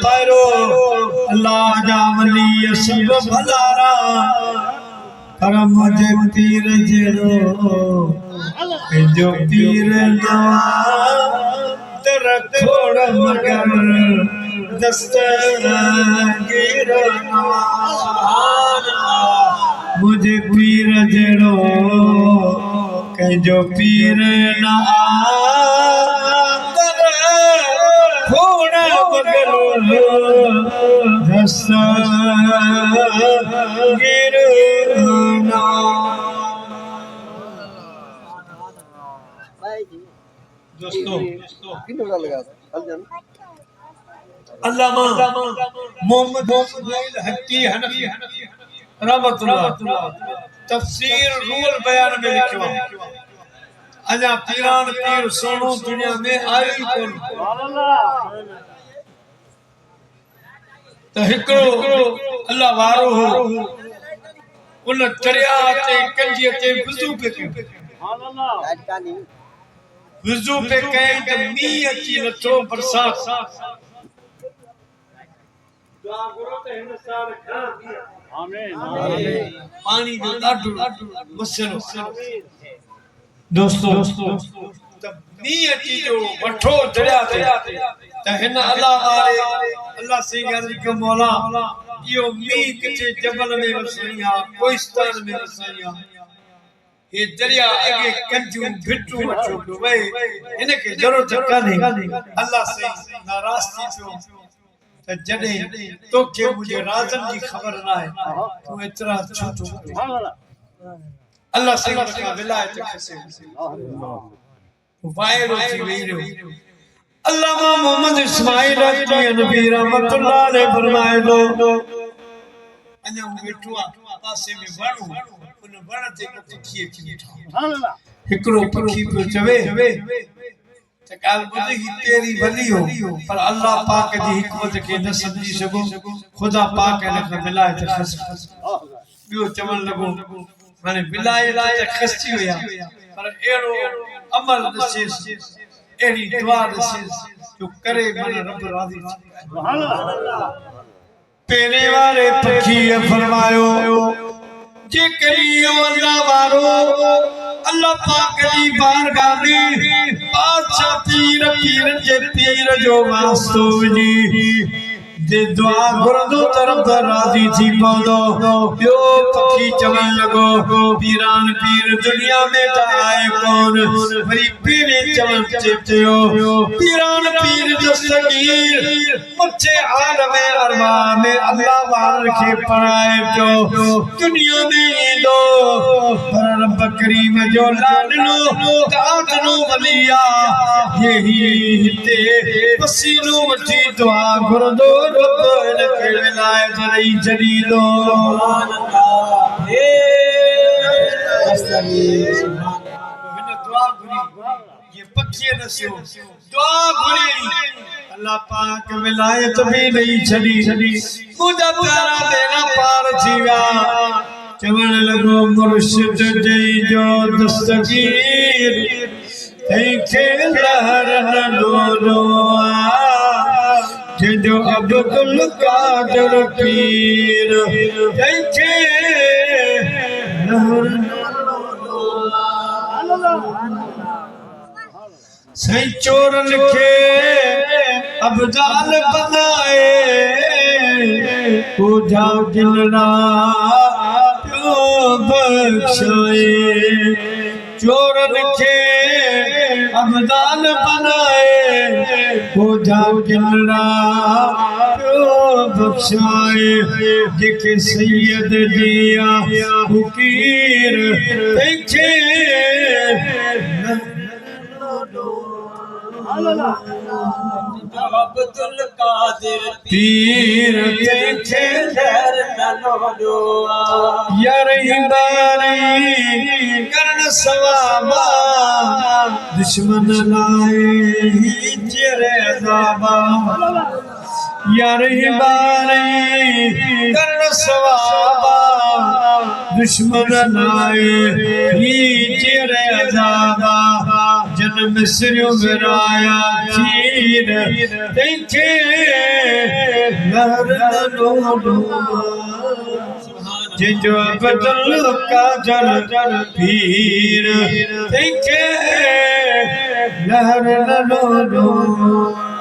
pyro अल्लाह जा वली सब भलारा करम जे पीर जेरो जो पीर नवा रखोड़ मगर दस्तगीर नवा मुझे पीर जेरो जो पीर ना खोड़ा मगर दस्तगीर दोस्तों अल्लामा मोहम्मद इस्माइल हक्की हनफी रहमतुल्लाह तफसीर रूल बयान में लिखो अजा पीरान पीर सोनो दुनिया में आई कोन तो हिकड़ो अल्लाह वारो हो उन दरिया ते कंजी ते वुजू पे वुजू पे कहीं तो मी अची नथो बरसात दुआ करो तो हिंदुस्तान खां आमीन पानी जो ॾाढो मसलो दोस्तों तब मी अची जो वठो दरिया ते त हिन अल्लाह वारे अल्लाह से अर्ज के मौला यो मी किथे जबल में वसैया कोइस्तान में वसैया ये दरिया अगे कंजू भिटू वठो वे इनके जरूरत काने अल्लाह से नाराज थी पियो त जडे तोखे मुझे राजन की खबर ना है तू इतना छूट अल्लाह से का विलायत खसे वायरो थी वेरो अल्लामा मोहम्मद इस्माइल नबी रहमतुल्लाह अलैहि फरमाए लो अन्या वेठवा पासे में वणो उन वण ते पखी अची बीठा हिकड़ो पखी पे चवे त काल बुध ही तेरी वली हो पर अल्लाह पाक जी हिकमत के न समझी सको खुदा पाक ने विलायत खस बियो चवण लगो माने विलायत त खसी होया पर एड़ो अमल नसीस एड़ी दुआ नसीस जो करे मन रब राजी सुभान अल्लाह पेरे वाले पखी फरमायो जे करियो अल्लाह वारो अल्लाह पाक जी बारगाह में बादशाह पीर जे पीर जो वास्तो जी जे दुआ घुरंदो तरफ राजी थी पवंदो बियो पखी चवण लगो पीरान पीर दुनिया में त आए कोन वरी पीरे चवण चयो पीरान पीर दस्तगीर मुझे आलम अरवा में अल्लाह वार के पढ़ाए जो दुनिया में इंदो पर रब करीम जो लाडनो तातनो वलिया यही हिते पसीनो वठी दुआ घुरंदो रब इनके विलायत रही जड़ी लो सुभान अल्लाह हे दस्तगीर सुभान दुआ घुरी ये पक्षी न से दुआ घुरी अल्लाह पाक विलायत भी नहीं छड़ी मुझा प्यारा बेड़ा पार जीवा चवण लगो मुर्शिद जई जो दस्तगीर तई खे लहर न डोलो जो अब्दुल कादिर पीर तई खे लहर सही चोरन के अबदाल बनाए पूजा दिलना प्यो बख्शाए चोरन के अबदाल बनाए पूजा दिलना प्यो बख्शाए जेके सैयद दिया फकीर देखे अब्दुल कादिर पीर देखे लहर न लोडो यार हिंदारी करन सवाबा दुश्मन लाए ही चेरे जाबा यार हिंदारी करन सवाबा दुश्मन लाए ही चेरे जाबा जन मिसरियों विराया खीर देखे जिजो बदल का जल पीर देखे लहर लो